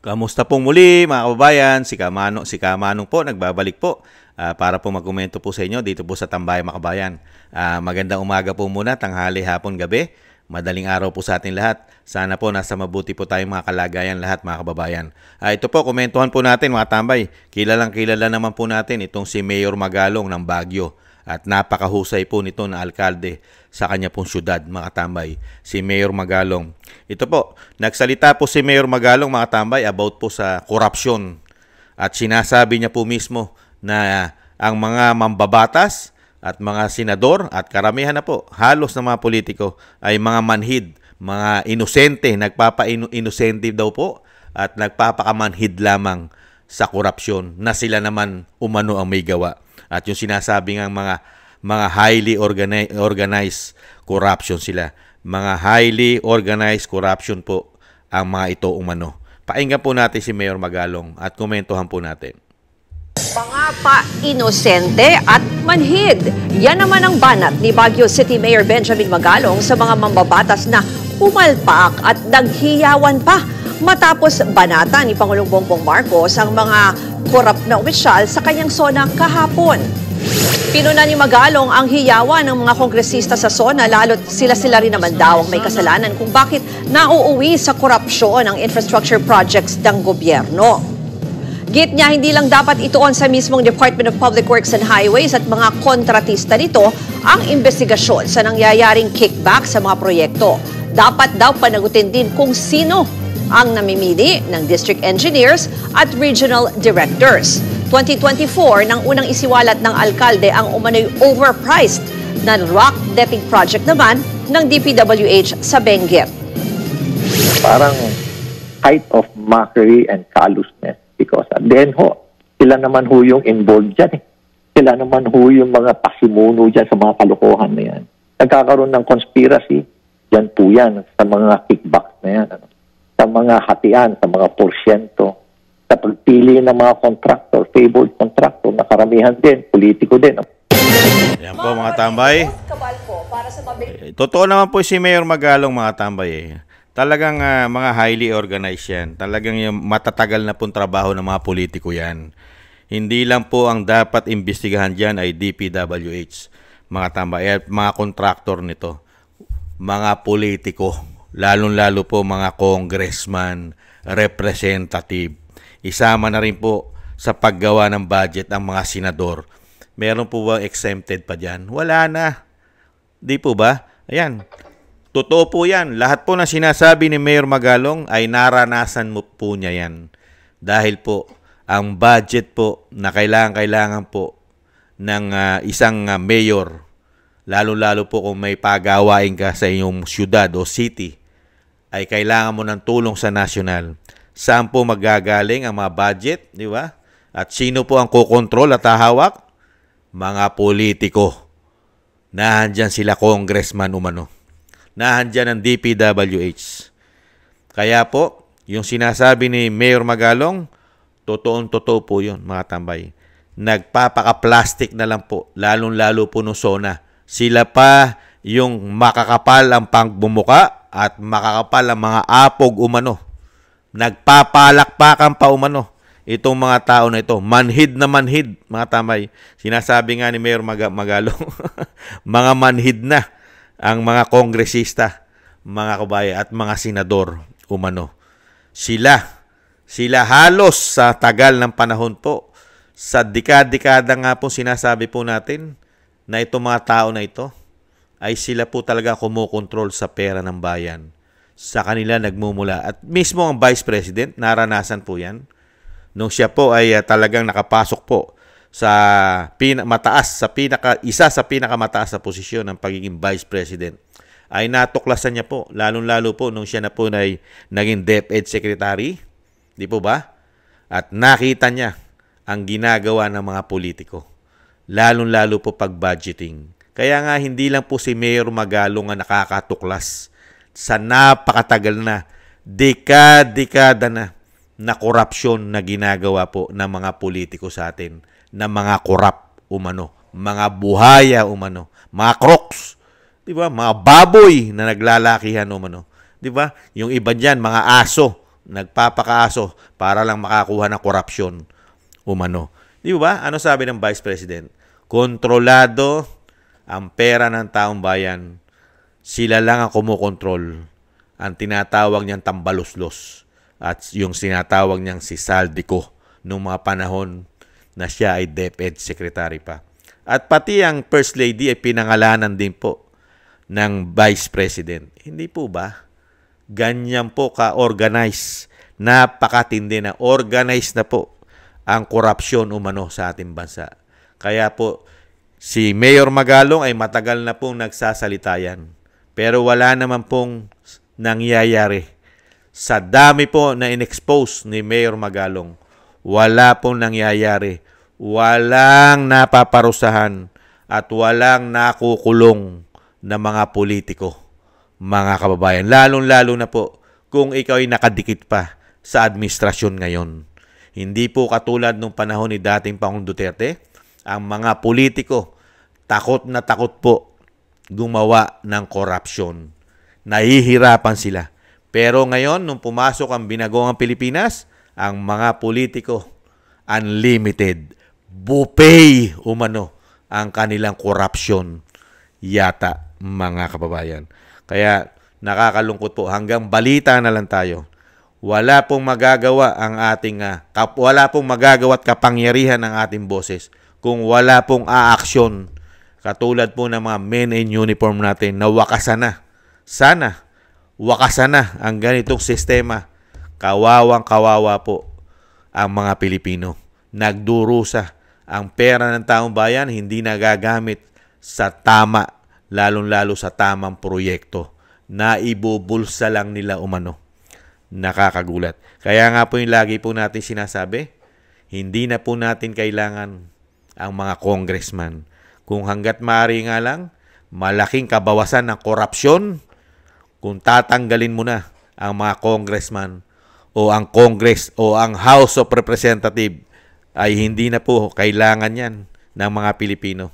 Kamusta pong muli mga kababayan? Si Kamanong po, nagbabalik po para po magkomento po sa inyo dito po sa Tambayan mga kababayan. Magandang umaga po muna, tanghali, hapon, gabi. Madaling araw po sa ating lahat. Sana po nasa mabuti po tayong mga kalagayan lahat mga kababayan. Ito po, komentuhan po natin mga tambay. Kilalang kilala naman po natin itong si Mayor Magalong ng Baguio. At napakahusay po nito na alkalde sa kanya pong syudad, mga tambay, si Mayor Magalong. Ito po, nagsalita po si Mayor Magalong, mga tambay, about po sa korupsyon. At sinasabi niya po mismo na ang mga mambabatas at mga senador at karamihan na po, halos na mga politiko ay mga manhid, mga inosente, nagpapa-inosente daw po at nagpapakamanhid lamang sa korupsyon na sila naman umano ang may gawa. At yung sinasabi ng mga highly organized corruption sila. Mga highly organized corruption po ang mga ito umano. Pakinggan po natin si Mayor Magalong at komentuhan po natin. Mga pa-inosente at manhid. Yan naman ang banat ni Baguio City Mayor Benjamin Magalong sa mga mambabatas na pumalpak at naghiyawan pa matapos banata ni Pangulong Bongbong Marcos ang mga korap na opisyal sa kanyang SONA kahapon. Pinuna ni Magalong ang hiyawan ng mga kongresista sa SONA, lalo't sila rin naman daw ang may kasalanan kung bakit nauuwi sa korupsyon ang infrastructure projects ng gobyerno. Git niya, hindi lang dapat ituon sa mismong Department of Public Works and Highways at mga kontratista nito ang investigasyon sa nangyayaring kickback sa mga proyekto. Dapat daw panagutin din kung sino ang namimili ng district engineers at regional directors. 2024 nang unang isiwalat ng alkalde ang umano'y overpriced na rock netting project naman ng DPWH sa Benguet. Parang height of mockery and callousness because at the end ho, sila naman ho yung involved dyan eh. Sila naman ho yung mga pasimuno dyan sa mga kalokohan na yan. Nagkakaroon ng conspiracy, dyan po yan sa mga kickbacks na yan. Sa mga hatian, sa mga porsyento, sa pagpili ng mga contractor, favored contractor, na karamihan din, politiko din. Yan po mga tambay. Totoo naman po si Mayor Magalong, mga tambay. Talagang mga highly organized yan. Talagang yung matatagal na pong trabaho ng mga politiko yan. Hindi lang po ang dapat imbestigahan dyan ay DPWH, mga tambay, at mga contractor nito, mga politiko. Lalong-lalo po mga congressman, representative. Isama na rin po sa paggawa ng budget ang mga senador. Meron po ba exempted pa dyan? Wala na. Di po ba? Ayan. Totoo po yan. Lahat po na sinasabi ni Mayor Magalong ay naranasan mo po niya yan. Dahil po, ang budget po na kailangan po ng isang mayor, lalo-lalo po kung may pagawain ka sa inyong syudad o city, ay kailangan mo ng tulong sa nasyonal. Saan po magagaling ang mga budget, di ba? At sino po ang kukontrol at hahawak? Mga politiko. Nahandyan sila congressman umano. Nahandyan ang DPWH. Kaya po, yung sinasabi ni Mayor Magalong, totoong-totoo po yun, mga tambay. Nagpapaka-plastic na lang po, lalong-lalo po ng SONA. Sila pa yung makakapal ang pangbumuka at makakapal ang mga apog umano. Nagpapalakpakan pa umano itong mga tao na ito. Manhid na manhid, mga tambay. Sinasabi nga ni Mayor Magalong, mga manhid na ang mga kongresista, mga kabayan, at mga senador umano. Sila halos sa tagal ng panahon po, sa dekada nga po sinasabi po natin na itong mga tao na ito ay sila po talaga kumukontrol sa pera ng bayan. Sa kanila nagmumula. At mismo ang Vice President, naranasan po yan. Nung siya po ay talagang nakapasok po sa isa sa pinakamataas na posisyon ng pagiging Vice President, ay natuklasan niya po, lalong-lalo po nung siya na po ay naging DepEd Secretary, di po ba? At nakita niya ang ginagawa ng mga politiko, lalong-lalo po pag-budgeting. Kaya nga hindi lang po si Mayor Magalong ang nakakatuklas sa napakatagal na, dekada na korupsyon na ginagawa po ng mga politiko sa atin, ng mga korap umano, mga buhaya umano, mga crocs, di ba? Mga baboy na naglalakihan umano, di ba? Yung iba diyan, mga aso, nagpapakaaso para lang makakuha ng korupsyon umano. Di ba? Ano sabi ng Vice President? Kontrolado ang pera ng taong bayan. Sila lang ang kumukontrol. Ang tinatawag niyang tambaluslos at yung sinatawag niyang si Saldico noong mga panahon na siya ay DepEd Secretary pa. At pati ang First Lady ay pinangalanan din po ng Vice President. Hindi po ba? Ganyan po ka-organize. Napakatindi na. Organize na po ang korupsyon umano sa ating bansa. Kaya po, si Mayor Magalong ay matagal na pong nagsasalita yan. Pero wala naman pong nangyayari. Sa dami po na in-expose ni Mayor Magalong, wala pong nangyayari. Walang napaparusahan at walang nakukulong na mga politiko, mga kababayan. Lalong-lalo na po kung ikaw ay nakadikit pa sa administrasyon ngayon. Hindi po katulad nung panahon ni dating Pangulong Duterte, ang mga politiko takot na takot po gumawa ng korupsyon. Nahihirapan sila. Pero ngayon, nung pumasok ang Binagoong Pilipinas, ang mga politiko, unlimited, buffet umano ang kanilang korupsyon yata, mga kababayan. Kaya nakakalungkot po, hanggang balita na lang tayo. Wala pong magagawa ang ating wala pong magagawa at kapangyarihan ng ating boses kung wala pong aaksyon katulad po ng mga men in uniform natin na wakasan na. Sana wakasan na ang ganitong sistema. Kawawang-kawawa po ang mga Pilipino. Nagdurusa. Ang pera ng taong bayan hindi nagagamit sa tama, lalong-lalo sa tamang proyekto na ibubulsa lang nila umano. Nakakagulat. Kaya nga po yung lagi po natin sinasabi, hindi na po natin kailangan ang mga congressman. Kung hanggat maaari nga lang, malaking kabawasan ng korupsyon, kung tatanggalin mo na ang mga congressman o ang Congress o ang House of Representatives, ay hindi na po kailangan yan ng mga Pilipino.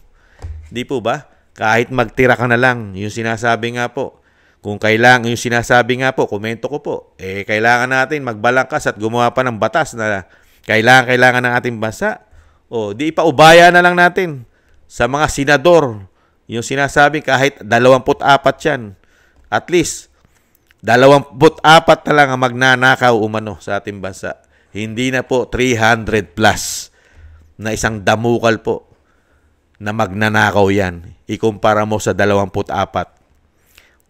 Di po ba? Kahit magtira ka na lang, yung sinasabi nga po, kung kailangan, yung sinasabi nga po, komento ko po, kailangan natin magbalangkas at gumawa pa ng batas na kailangan ng ating bansa. O, di ipaubaya na lang natin sa mga senador. Yung sinasabi kahit 24 yan. At least, 24 na lang ang magnanakaw umano sa ating bansa. Hindi na po 300 plus na isang damukal po na magnanakaw yan. Ikumpara mo sa 24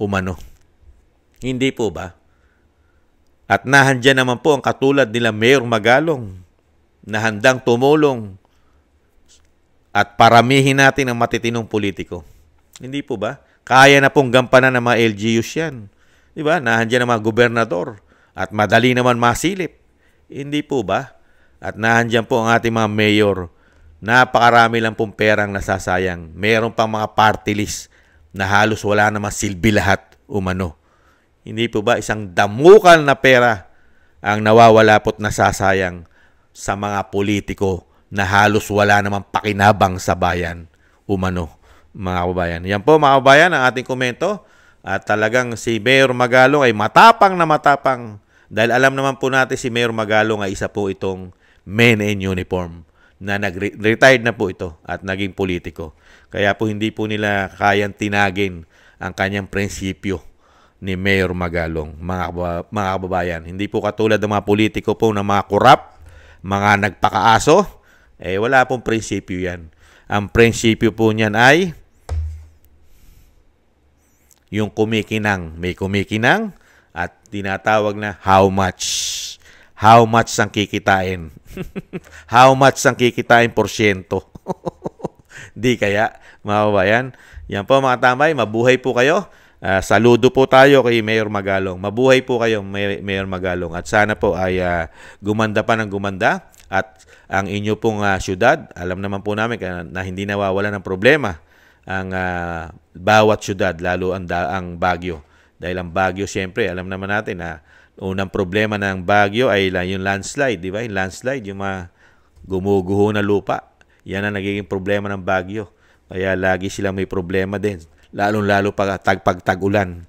umano. Hindi po ba? At nahandyan naman po ang katulad nila Mayor Magalong na handang tumulong at paramihin natin ang matitinong politiko. Hindi po ba? Kaya na pong gampanan ng mga LGUs yan. Di ba? Nahandyan ang mga gobernador at madali naman masilip. Hindi po ba? At nahandyan po ang ating mga mayor. Napakarami lang pong perang nasasayang. Meron pang mga party list na halos wala namang silbi lahat umano. Hindi po ba isang damukal na pera ang nawawala po't nasasayang sa mga politiko na halos wala namang pakinabang sa bayan umano, mga kababayan. Yan po mga kababayan ang ating komento. At talagang si Mayor Magalong ay matapang na matapang dahil alam naman po natin si Mayor Magalong ay isa po itong men in uniform na nag-retired na po ito at naging politiko. Kaya po hindi po nila kayang tinagin ang kanyang prinsipyo ni Mayor Magalong, mga kababayan. Hindi po katulad ng mga politiko po na mga korap, mga nagpakaaso, wala pong prinsipyo yan. Ang prinsipyo po niyan ay yung kumikinang. May kumikinang at tinatawag na how much. How much ang kikitain. How much ang kikitain porsyento. Di kaya, mga kababayan. Yan po mga tambay, mabuhay po kayo. Saludo po tayo kay Mayor Magalong. Mabuhay po kayo, Mayor Magalong. At sana po ay gumanda pa ng gumanda. At ang inyo pong syudad, alam naman po namin na hindi nawawala ng problema ang bawat syudad, lalo ang Baguio. Dahil ang Baguio, siyempre, alam naman natin na unang problema ng Baguio ay yung landslide, di ba? Yung landslide, yung mga gumuguho na lupa. Yan ang nagiging problema ng Baguio. Kaya lagi silang may problema din. Lalong-lalo pag tag-ulan.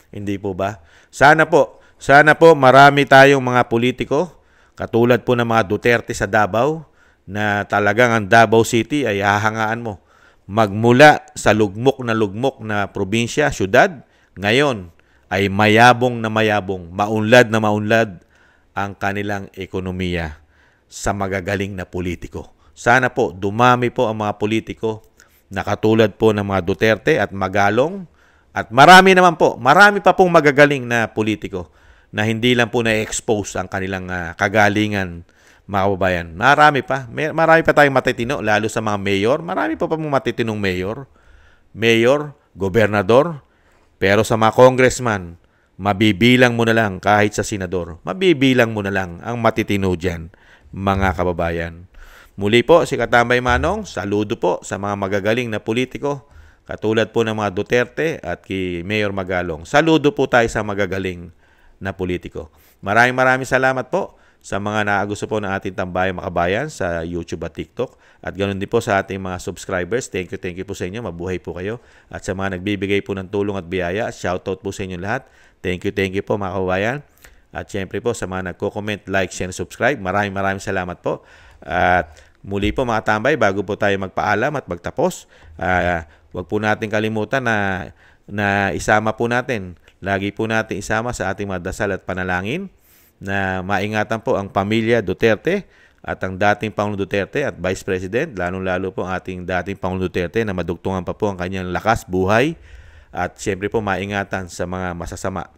Hindi po ba? Sana po, Sana po marami tayong mga politiko, katulad po ng mga Duterte sa Davao, na talagang ang Davao City ay hahangaan mo. Magmula sa lugmok na probinsya, syudad, ngayon ay mayabong na mayabong, maunlad na maunlad ang kanilang ekonomiya sa magagaling na politiko. Sana po dumami po ang mga politiko na katulad po ng mga Duterte at Magalong, at marami pa pong magagaling na politiko na hindi lang po na-expose ang kanilang kagalingan, mga kababayan. Marami pa tayong matitino, lalo sa mga mayor. Marami pa pong matitinong mayor, gobernador, pero sa mga congressman, mabibilang mo na lang kahit sa senador. Mabibilang mo na lang ang matitino dyan, mga kababayan. Muli po, si Katambay Manong, saludo po sa mga magagaling na politiko, katulad po ng mga Duterte at kay Mayor Magalong. Saludo po tayo sa magagaling na politiko. Maraming salamat po sa mga naagusto po ng ating Tambayang Makabayan sa YouTube at TikTok. At ganoon din po sa ating mga subscribers. Thank you po sa inyo. Mabuhay po kayo. At sa mga nagbibigay po ng tulong at biyaya, shoutout po sa inyo lahat. Thank you po mga kababayan. At syempre po sa mga nagko-comment, like, share, subscribe. Maraming salamat po. At muli po mga tambay, bago po tayo magpaalam at magtapos, huwag po natin kalimutan na isama po natin. Lagi po natin isama sa ating mga dasal at panalangin na maingatan po ang pamilya Duterte at ang dating Pangulong Duterte at Vice President, lalong-lalo po ang ating dating Pangulong Duterte na madugtungan pa po ang kanyang lakas, buhay, at siyempre po maingatan sa mga masasama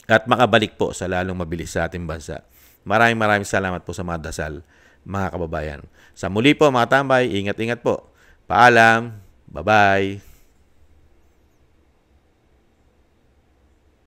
at makabalik po sa lalong mabilis sa ating bansa. Maraming salamat po sa mga dasal, mga kababayan. Sa muli po mga tambay, ingat-ingat po. Paalam. Bye-bye.